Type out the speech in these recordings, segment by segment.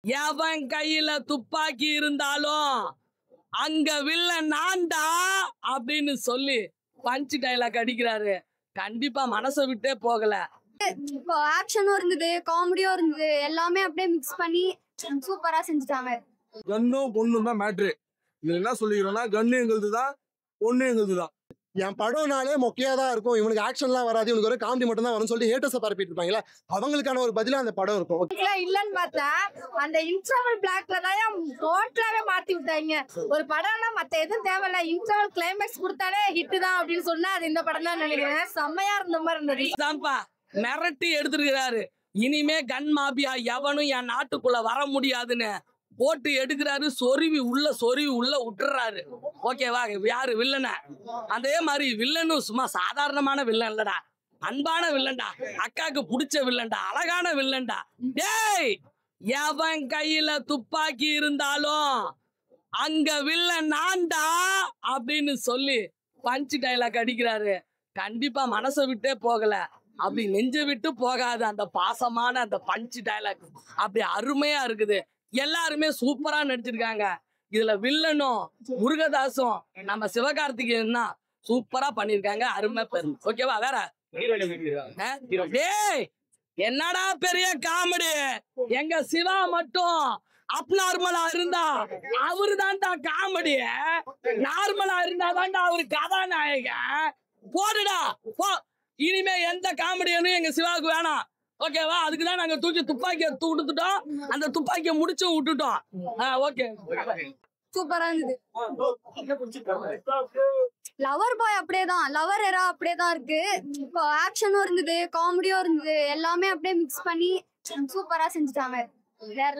எவன் கையில துப்பாக்கி இருந்தாலும் அங்க வில்லன் நான்டா அப்படின்னு சொல்லி பஞ்ச் டைலாக் அடிக்கிறாரு. கண்டிப்பா மனசை விட்டே போகல. இப்போ ஆக்ஷனும் இருந்தது, காமெடியும் இருந்தது, எல்லாமே அப்படியே மிக்ஸ் பண்ணி சூப்பரா செஞ்சுட்டாங்க. கன்னும் பொண்ணும் தான் மேட்ரு. இதுல என்ன சொல்லிக்கிறோம்னா கன்னு எங்களுது தான், பொண்ணு எங்களுது தான். என் படம்னாலே மொக்கையா தான் இருக்கும். இவனுக்கு ஆக்ஷன்லாம் வராது, இவனுக்கு ஒரு காமெடி மட்டும் தான் வரும்னு சொல்லிட்டு ஹேட்டர்ஸை பரப்பிட்டு இருப்பாங்களா, அவங்களுக்கான ஒரு பதிலா அந்த படம் இருக்கும். இல்லன்னு பார்த்தா அந்த இன்டர்வல் பிளாக்ல தான் டோட்டலாவே மாத்தி விட்டாங்க. ஒரு படம்னா மத்த எதுவும் தேவையில்ல, இன்டர்வல் கிளைமேக்ஸ் கொடுத்தாலே ஹிட் தான் அப்படின்னு சொன்னா அது இந்த படம் தான் நினைக்கிறேன். செம்மையா இருந்த மாதிரி இருந்தது. மிரட்டி எடுத்துருக்கிறாரு. இனிமே கன் மாபியா எவனும் என் நாட்டுக்குள்ள வர முடியாதுன்னு போட்டு எடுக்கிறாரு. சொருவி உள்ள விட்டுறாரு. ஓகேவா? யாரு வில்லன? அதே மாதிரி வில்லனும் சும்மா சாதாரணமான வில்லன் இல்லடா, அன்பான வில்லன்டா, அக்காக்கு பிடிச்ச வில்லன்டா, அழகான வில்லன்டா. டேய், எவன் கையில துப்பாக்கி இருந்தாலும் அங்க வில்லன் நான்டா அப்படின்னு சொல்லி பஞ்ச் டைலாக் அடிக்கிறாரு. கண்டிப்பா மனசை விட்டே போகல. அப்படி நெஞ்ச விட்டு போகாது அந்த பாசமான அந்த பஞ்ச் டைலாக். அப்படி அருமையா இருக்குது. எல்லாருமே சூப்பரா நடிச்சிருக்காங்க. இதுல வில்லனும் முருகதாசும் நம்ம சிவகார்த்திகேயன் தான் சூப்பரா பண்ணிருக்காங்க. அருமை பெரும். ஓகேவா? வேற டேய், என்னடா பெரிய காமெடி. எங்க சிவா மட்டும் அப்நார்மலா இருந்தா அவரு தான்டா காமெடி. நார்மலா இருந்தா தான்டா அவரு கதாநாயகன். போடுடா போ. இனிமே எந்த காமெடியனும் எங்க சிவாவுக்கு வேணாம். ஓகேவா? அதுக்குதான் நாங்க துப்பாக்கியை கொடுத்துட்டோம். அந்த துப்பாக்கியை முடிச்சு விட்டுட்டோம். ஓகே, சூப்பரா இருந்தது. லவர் பாய் அப்படியேதான், லவர் எரா அப்படியேதான் இருக்கு. இப்போ ஆக்ஷனும் இருந்தது, காமெடியும் இருந்தது, எல்லாமே அப்படியே மிக்ஸ் பண்ணி சூப்பரா செஞ்சுட்டாங்க. வேற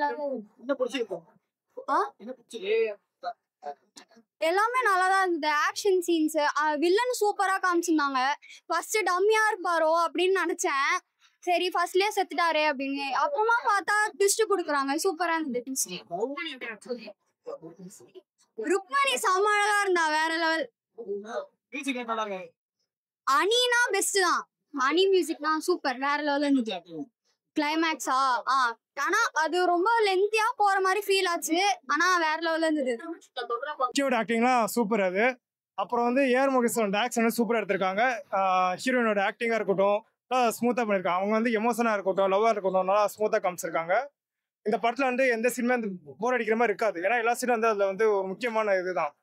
எல்லாமே நல்லாதான் இருந்தது. ஆக்ஷன் சீன்ஸ், வில்லன் சூப்பரா காமிச்சிருந்தாங்க. ஃபர்ஸ்ட் டம்மியா இருப்பாரோ அப்படின்னு நினைச்சேன். சரி ஃபர்ஸ்ட்லயே செத்துட்டாரே அப்படின்னு. அப்புறமா பார்த்தா ட்விஸ்ட் குடுக்குறாங்க. சூப்பரா இருந்தது. ருக்மணி செம்ம அழகா இருந்தா, வேற லெவல். அனினா பெஸ்ட் தான். அனி மியூசிக்னா சூப்பர், வேற லெவல் இருந்துச்சு. கிளைமேக்ஸா ஆனா அது ரொம்ப லென்த்தியா போற மாதிரி ஃபீல் ஆச்சு. ஆனா வேற லெவல்ல இருந்தது. ஆக்டிங்லாம் சூப்பர். அது அப்புறம் வந்து ஏஆர் முருகேசன் ஆக்ஷன் சூப்பரா எடுத்திருக்காங்க. ஹீரோயினோட ஆக்டிங்கா இருக்கட்டும் ஸ்மூத்தா பண்ணிருக்காங்க. அவங்க வந்து எமோஷனா இருக்கட்டும், லவ்வா இருக்கட்டும், நல்லா ஸ்மூத்தா காமிச்சிருக்காங்க. இந்த படத்துல வந்து எந்த சீனுமே போர் அடிக்கிற மாதிரி இருக்காது. ஏன்னா எல்லா சீனும் வந்து அதுல வந்து ஒரு முக்கியமான இதுதான்.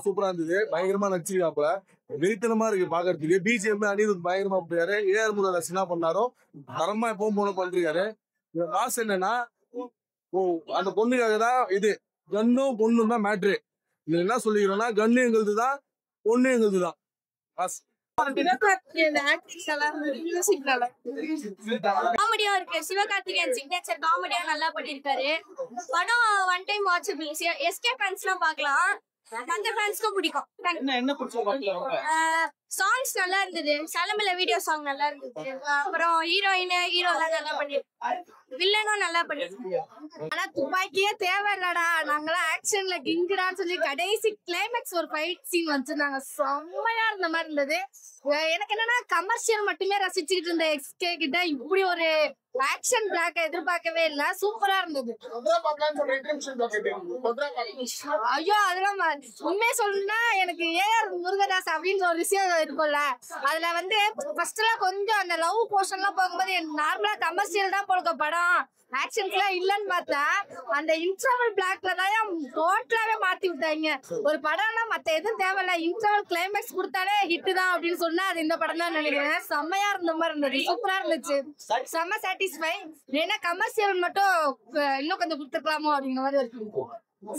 சூப்பரா இருந்தது. பயங்கரமா நடிச்சிருக்காப்புல. வெறித்தனமா இருக்கு பாக்குறதுக்கு. பிஜிஎம் அனிருத் பயங்கரமா போயாரு. ஏஆர் முருகதாஸ் என்ன பண்ணாரோ தரமா எப்பவும் போன பண்றாரு. காசு என்னன்னா அந்த பொண்ணுக்காக தான். இது கன்னும் பொண்ணும் தான் மேட்ரு. இதுல என்ன சொல்லிக்கிறோம்னா கன்னு எங்களுது தான், பொண்ணு எங்களுது தான். காமெடியா இருக்கு. சிவகார்த்திகேயன் சிக்னேச்சர் காமெடியா நல்லா பண்ணிருக்காரு. படம் one time watchable. SK fans எல்லாம் பாக்கலாம். அந்த ஃபேன்ஸ்க்கும் பிடிக்கும். சாங்ஸ் நல்லா இருந்தது. சலமில வீடியோ சாங் நல்லா இருந்தது. அப்புறம் ஹீரோயின் ஹீரோலாம் நல்லா பண்ணிருக்காரு. வில்லனும் நல்லா பண்ணிருக்காரு. ஆனா துப்பாக்கியே தேவையில்லடா, நாங்களாம் ஆக்ஷன்ல கிங்குடான்னு சொல்லி கடைசி கிளைமேக்ஸ் ஒரு ஃபைட் சீன் வச்சிருந்தாங்க. செம்மையா இருந்த மாதிரி இருந்தது. எனக்கு என்னன்னா கமர்ஷியல் மட்டுமே ரசிச்சுக்கிட்டு இருந்த எக்ஸ்கே கிட்ட இப்படி ஒரு ஆக்ஷன் பிளாக் எதிர்பார்க்கவே இல்ல. சூப்பரா இருந்தது. ஐயோ அதெல்லாம் உண்மையை சொல்லணும்னா எனக்கு ஏஆர் முருகதாஸ் அப்படின்னு ஒரு விஷயம் இருக்கும்ல, அதுல வந்து ஃபர்ஸ்ட் எல்லாம் கொஞ்சம் அந்த லவ் போர்ஷன் எல்லாம் போகும்போது நார்மலா கமர்ஷியல் தான் போடுற படம், ஆக்ஷன்ஸ் எல்லாம் இல்லன்னு பார்த்தா அந்த இன்டர்வல் பிளாக்ல தான் டோட்டலாவே மாத்தி விட்டாங்க. ஒரு படம்னா மத்த எதுவும் தேவையில்ல, இன்டர்வல் கிளைமேக்ஸ் கொடுத்தாலே ஹிட் தான் அப்படின்னு சொன்னா அது இந்த படம் தான் நினைக்கிறேன். செம்மையா இருந்த மாதிரி இருந்தது. சூப்பரா இருந்துச்சு. செம்ம சாட்டிஸ்ஃபை. ஏன்னா கமர்ஷியல் மட்டும் இன்னும் கொஞ்சம் கொடுத்துக்கலாமோ அப்படிங்கிற மாதிரி இருக்கு.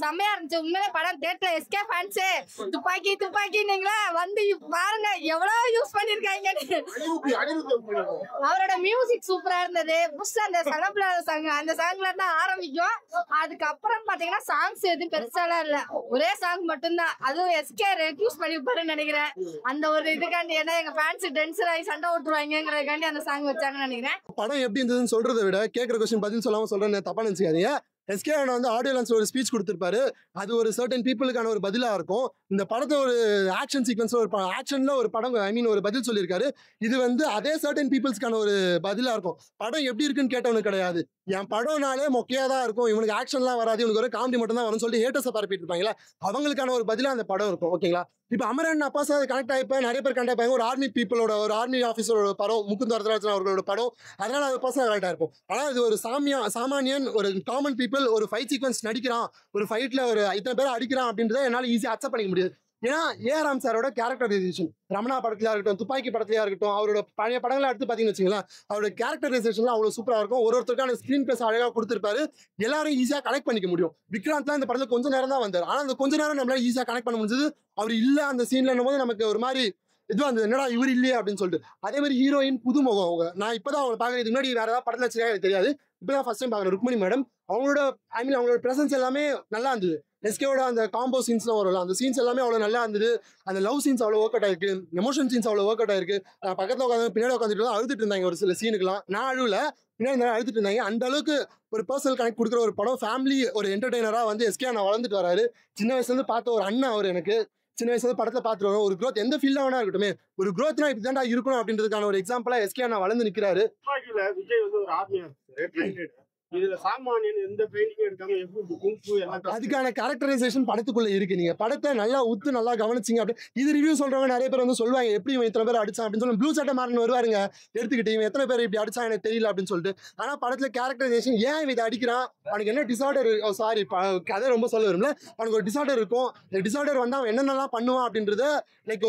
செம்மையா இருந்துச்சு உண்மையிலே படம். தியேட்டர்ல எஸ்கே ஃபேன்ஸே துப்பாக்கி துப்பாக்கிங்களா வந்து பாருங்க எவ்வளவு யூஸ் பண்ணிருக்காங்கன்னு. அவரோட மியூசிக் சூப்பரா இருந்தது. புதுசா அந்த சலப்ல சாங், அந்த சாங்ல தான் ஆரம்பிக்கும். அதுக்கப்புறம் பாத்தீங்கன்னா சாங்ஸ் எதுவும் பெருசாலாம் இல்ல, ஒரே சாங் மட்டும்தான். அதுவும் எஸ்கே ரெக்யூஸ் பண்ணிருப்பாருன்னு நினைக்கிறேன். அந்த ஒரு இதுக்காண்டி ஏன்னா எங்க ஃபேன்ஸ் டென்ஷன் ஆகி சண்டை ஓட்டுருவாங்கிறதுக்காண்டி அந்த சாங் வச்சாங்கன்னு நினைக்கிறேன். படம் எப்படி இருந்ததுன்னு சொல்றதை விட கேட்கற கொஸ்டின் பதில் சொல்லாம சொல்றேன்னு தப்பா நினைச்சுக்காதீங்க. எஸ்கே அண்ணா வந்து ஆடியோ லான்ச்ல ஒரு ஸ்பீச் கொடுத்திருப்பாரு. அது ஒரு சர்டன் பீப்புளுக்கான ஒரு பதிலா இருக்கும். இந்த படத்தை ஒரு ஆக்ஷன் சீக்வன்ஸ்ல ஒரு ஆக்ஷன்ல ஒரு படம் ஒரு பதில் சொல்லியிருக்காரு. இது வந்து அதே சர்டன் பீப்புள்ஸ்க்கான ஒரு பதிலா இருக்கும். படம் எப்படி இருக்குன்னு கேட்டவனுக்கு கிடையாது. என் படம்னாலே மொக்கையா தான் இருக்கும், இவனுக்கு ஆக்ஷன்லாம் வராது, இவனுக்கு ஒரு காமெடி மட்டும் தான் வரும்னு சொல்லிட்டு ஹேட்டர்ஸை பரப்பிட்டு இருப்பாங்களா, அவங்களுக்கான ஒரு பதிலா அந்த படம் இருக்கும். ஓகேங்களா? இப்போ அமரன் அப்பா சார் கனெக்ட் ஆகிப்பேன், நிறைய பேர் கனெக்ட் ஆகிப்பாங்க. ஒரு ஆர்மி பீப்புளோட ஒரு ஆர்மி ஆஃபீஸரோட படம், முகுந்த் வரதராஜன் அவர்களோட படம், அதனால அது பர்சனல் கனெக்டாக இருக்கும். ஆனால் இது ஒரு சாமானியன், ஒரு காமன் பீப்புள் ஒரு ஃபைட் சீக்வன்ஸ் நடிக்கிறான், ஒரு ஃபைட்டில் ஒரு இத்தனை பேர் அடிக்கிறான் அப்படின்றத என்னால் ஈஸியாக அக்செப்ட் பண்ணிக்க முடியாது. ஏன்னா ஏஆர் சாரோட கேரக்டரைசேஷன் ரமணா படத்துலயா இருக்கட்டும், துப்பாக்கி படத்துலயா இருக்கட்டும், அவரோட பழைய படங்களை எடுத்து பார்த்தீங்கன்னு வச்சுங்களேன், அவரோட கேரக்டரைசேஷன்லாம் அவ்வளோ சூப்பராக இருக்கும். ஒருத்தருக்கான ஸ்க்ரீன் பிளேஸ் அழகாக கொடுத்துருப்பாரு, எல்லாரும் ஈஸியாக கனெக்ட் பண்ணிக்க முடியும். விக்ராந்த்லாம் இந்த படத்தில் கொஞ்சம் நேரம் தான் வந்தார், ஆனால் அந்த கொஞ்ச நேரம் நம்மளால ஈஸியாக கனெக்ட் பண்ண முடிஞ்சது. அவர் இல்லை அந்த சீன்ல போது நமக்கு ஒரு மாதிரி இதுவாக இருந்தது, என்னடா இவர் இல்லையே அப்படின்னு சொல்லிட்டு. அதே மாதிரி ஹீரோயின் புதுமுகம் அவங்க, நான் இப்போதான் அவங்க பார்க்கறதுக்கு முன்னாடி வேற ஏதாவது படத்தில் வச்சிருக்கேன் எனக்கு தெரியாது, இப்போதான் ஃபர்ஸ்ட் டைம் பார்க்குறேன். ருக்மணி மேடம் அவங்களோட அவங்களோட ப்ரெசன்ஸ் எல்லாமே நல்லா இருந்தது. எஸ்கேவோட அந்த காம்போ சீன்ஸ்லாம் வரல, அந்த சீன்ஸ் எல்லாமே அவ்வளோ நல்லா இருந்தது. அந்த லவ் சீன்ஸ் அவ்வளோ ஒர்க் அவுட் ஆயிருக்கு, எமோஷன் சீன்ஸ் அவ்வளோ ஒர்க் அவுட் ஆயிருக்கு. பக்கத்தில் உட்காந்து பின்னாடி உட்காந்துட்டு தான் அழுதுட்டு இருந்தாங்க ஒரு சில சீனுக்குலாம். நான் அழுவல, பின்னாடி அழுதுட்டு இருந்தாங்க. அந்த அளவுக்கு ஒரு பர்சனல் கனெக்ட் கொடுக்குற ஒரு படம். ஃபேமிலி ஒரு என்டர்டெய்னராக வந்து எஸ்கே நான் வளர்ந்துட்டு வராரு. சின்ன வயசுலேருந்து பார்த்த ஒரு அண்ணன் அவர் எனக்கு. சின்ன வயசுல படத்தில் பார்த்துட்டு வரோம். ஒரு க்ரோத் எந்த ஃபீல்டாக வேணா இருக்கட்டும், ஒரு க்ரோத்னா இப்படி தான்டா இருக்கணும் அப்படின்றதுக்கான ஒரு எக்ஸாம்பிளாக எஸ்கே நான் வளர்ந்து நிற்கிறாரு. விஜய் வந்து ஒரு ஆர்மியா இதுல சாமானியன் எந்த ட்ரைனிங் எடுக்காம எப்படி குங்ஃபு எல்லாம் அதுக்கான கேரக்டரைசேஷன் படத்துக்குள்ள இருக்கு. நீங்க படத்தை நல்லா உத்து நல்லா கவனிச்சிங்க அப்படி. இது ரிவ்யூ சொல்றவங்க நிறைய பேர் வந்து சொல்லுவாங்க, எப்படி இவன் இத்தனை பேர் அடிச்சான் அப்படின்னு சொல்லி. ப்ளூ சட்டை மாறன் வருவாருங்க எடுத்துக்கிட்டு, இவன் எத்தனை பேர் இப்படி அடிச்சான் எனக்கு தெரியல அப்படின்னு சொல்லிட்டு. ஆனா படத்துல கேரக்டரைசேஷன், ஏன் இவன் இதை அடிக்கிறான், அவனுக்கு என்ன டிசார்டர், சாரி கதை ரொம்ப சொல்ல வரும்ல, அவனுக்கு ஒரு டிசார்டர் இருக்கும், இந்த டிசார்டர் வந்து அவன் என்னென்னலாம் பண்ணுவான் அப்படின்றத லைக்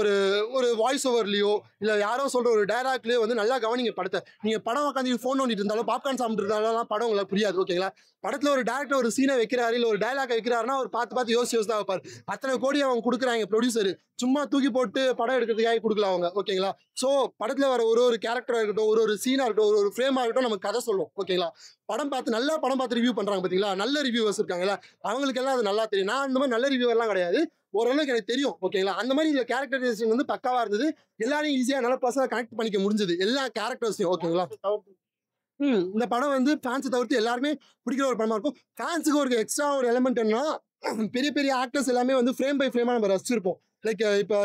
ஒரு வாய்ஸ் ஓவர்லயோ இல்ல யாரோ சொல்ற ஒரு டைலாக்லயோ வந்து நல்லா கவனிங்க படத்தை. நீங்க படம் உட்காந்து ஃபோன் நோண்டிட்டு இருந்தாலும் பாப்கார்ன் சாப்பிட்டு படம் உங்களுக்கு புரியாது. ஓகேங்களா? படத்துல ஒரு டேரக்டர் ஒரு சீனை வைக்கிறாரு, இல்ல ஒரு டைலாக் வைக்கிறாருன்னா அவர் பார்த்து யோசிச்சு தான் வைப்பார். அத்தனை கோடி அவங்க கொடுக்குறாங்க ப்ரொடியூசர், சும்மா தூக்கி போட்டு படம் எடுக்கிறதுக்காக கொடுக்கல அவங்க. ஓகேங்களா? ஸோ படத்துல வர ஒரு கேரக்டரா இருக்கட்டும், ஒரு சீனா இருக்கட்டும், ஒரு ஃப்ரேமா இருக்கட்டும், நமக்கு கதை சொல்லும். ஓகேங்களா? படம் பார்த்து ரிவ்யூ பண்றாங்க பாத்தீங்களா, நல்ல ரிவ்யூவர்ஸ் இருக்காங்களா, அவங்களுக்கு எல்லாம் அது நல்லா தெரியும். நான் அந்த மாதிரி நல்ல ரிவ்யூவர்லாம் கிடையாது, ஓரளவுக்கு எனக்கு தெரியும். ஓகேங்களா? அந்த மாதிரி இந்த கேரக்டரைசேஷன் வந்து பக்காவா இருந்தது. எல்லாரையும் ஈஸியா நல்ல பர்சனலா கனெக்ட் பண்ணிக்க முடிஞ்சது, எல்லா கேரக்டர்ஸையும். ஓகேங்களா? இந்த படம் வந்து ஃபேன்ஸை தவிர்த்து எல்லாருமே பிடிக்கிற ஒரு படமா இருக்கும். ஃபேன்ஸுக்கு ஒரு எக்ஸ்ட்ரா ஒரு எலிமெண்ட் என்னன்னா, பெரிய பெரிய ஆக்டர்ஸ் எல்லாமே வந்து ஃப்ரேம் பை ஃப்ரேமா நம்ம ரசிச்சிருப்போம். லைக் இப்போ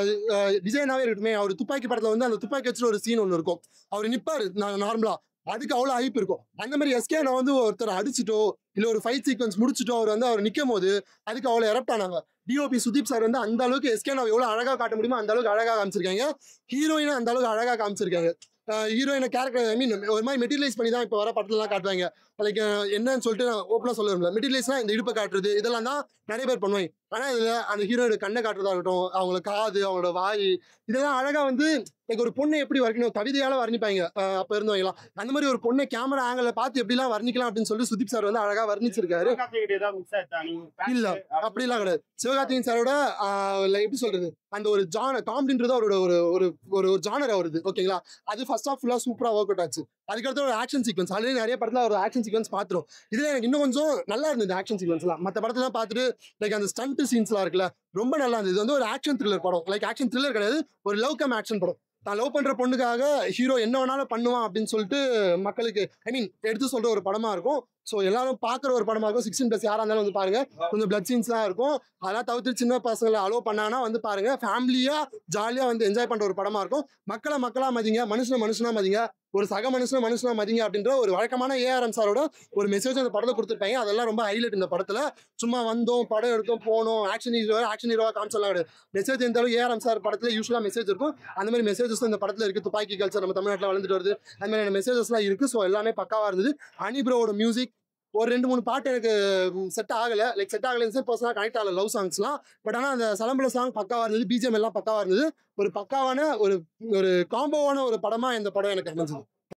டிசைனாவே இருக்கட்டுமே, அவர் துப்பாக்கி படத்துல வந்து அந்த துப்பாக்கி வச்சுட்டு ஒரு சீன் ஒன்று இருக்கும், அவர் நிப்பாரு நார்மலா, அதுக்கு அவ்வளோ ஹைப் இருக்கும். அந்த மாதிரி எஸ்கே நான் வந்து ஒருத்தர் அடிச்சுட்டோ இல்லை ஒரு ஃபைட் சீக்வன்ஸ் முடிச்சுட்டோ அவர் நிற்கும் போது அதுக்கு அவ்வளோ எரப்ட் ஆனாங்க. டிஓபி சுதீப் சார் வந்து அந்த அளவுக்கு எஸ்கே நான் எவ்வளோ அழகாக காட்ட முடியுமோ அந்த அளவுக்கு அழகாக காமிச்சிருக்காங்க. ஹீரோயினை அந்த அளவுக்கு அழகாக காமிச்சிருக்காங்க. ஹீரோயினை கேரக்டர் ஒரு மாதிரி மெட்டீரியலைஸ் பண்ணி தான் இப்போ வர படத்துலலாம் காட்டுவாங்க. லைக் என்னன்னு சொல்லிட்டு நான் ஓப்பனாக சொல்ல விரும்பல. மெட்டீரியலைஸ்லாம் இந்த இடுப்பை காட்டுறது இதெல்லாம் தான் நிறைய பேர் பண்ணுவாங்க. ஆனால் இதில் அந்த ஹீரோயோட கண்ணை காட்டுறதா இருக்கட்டும், அவங்களோட காது, அவங்களோட வாய், இதெல்லாம் அழகாக வந்து லைக் ஒரு பொண்ணை எப்படி வர்ணிக்கணும், கவிதையால வர்ணிப்பாங்க அப்போ இருந்தவங்கலாம். அந்த மாதிரி ஒரு பொண்ணை கேமரா ஆங்கிள் பார்த்து எப்படிலாம் வர்ணிக்கலாம் அப்படின்னு சொல்லிட்டு சுதீப் சார் வந்து அழகாக வர்ணிச்சிருக்காரு. இல்ல அப்படிலாம் கிடையாது. சிவகார்த்திகேயன் சாரோட எப்படி சொல்றது, அந்த ஒரு காமெடின்றது அவரோட ஒரு ஜானர் வருது. ஓகேங்களா? அது ஃபர்ஸ்ட் ஆஃப் ஃபுல்லாக சூப்பராக ஒர்க் அவுட் ஆச்சு. அதுக்கடுத்து ஒரு ஆக்ஷன் சீக்வன்ஸ், ஆல்ரெடி நிறைய படத்துல ஒரு ஆக்ஷன் சீக்வன்ஸ் பார்த்துரும். இதுல எனக்கு இன்னும் கொஞ்சம் நல்லா இருந்தது ஆக்ஷன் சீக்வன்ஸ்லாம். மற்ற படத்துல பார்த்துட்டு லைக் அந்த ஸ்டண்ட் சீன்ஸ்லாம் இருக்குல்ல, ரொம்ப நல்லா இருந்தது. இது வந்து ஒரு ஆக்ஷன் த்ரில்லர் படம். லைக் ஆக்ஷன் த்ரில்லர் கிடையாது, ஒரு லவ் கம் ஆக்ஷன் படம். தான் லவ் பண்ற பொண்ணுக்காக ஹீரோ என்ன வேணாலும் பண்ணுவான் அப்படின்னு சொல்லிட்டு மக்களுக்கு எடுத்து சொல்ற ஒரு படமா இருக்கும். ஸோ எல்லாரும் பார்க்குற ஒரு படமா இருக்கும். 16+ யாராக இருந்தாலும் வந்து பாருங்க. கொஞ்சம் பிளட் சீன்ஸ்லாம் இருக்கும், அதெல்லாம் தவிர்த்து சின்ன பசங்களை அலோவ் பண்ணாங்கன்னா வந்து பாருங்க. ஃபேமிலியா ஜாலியாக வந்து என்ஜாய் பண்ற ஒரு படமா இருக்கும். மக்களா மதிங்க, மனுஷனா மதிங்க, ஒரு சக மனுஷனா மதிங்க அப்படின்ற ஒரு வழக்கமான ஏஆர்எம் சாரோட ஒரு மெசேஜ் அந்த படத்தை கொடுத்துருப்பாங்க. அதெல்லாம் ரொம்ப ஹைலைட் இந்த படத்துல. சும்மா வந்தோம், படம் எடுத்தோம், போனோம், ஆக்ஷன் ஹீரோவா காமிச்சலாம் கிடையாது. மெசேஜ் எந்த அளவு ஏஆர்எம் சார் படத்துல யூஸ்வலா மெசேஜ் இருக்கும், அந்த மாதிரி மெசேஜஸ் இந்த படத்துல இருக்கு. துப்பாக்கி கல்ச்சர் நம்ம தமிழ்நாட்டில் வளர்ந்துட்டு வருது, அந்த மாதிரியான மெசேஜஸ்லாம் இருக்கு. ஸோ எல்லாமே பக்காவா இருந்தது. அனிப்ரோட மியூசிக் ஒரு 2-3 பாட்டு எனக்கு செட் ஆகலை. லைக் செட் ஆகலைன்னு பர்சனலாக கனெக்ட் ஆகல லவ் சாங்ஸ்லாம். பட் ஆனால் அந்த சலம்பல சாங் பக்காவாக இருந்தது, பிஜிஎம் எல்லாம் பக்காவாக இருந்தது. ஒரு பக்காவான ஒரு காம்போவான ஒரு படமாக இந்த படம் எனக்கு அமைஞ்சது.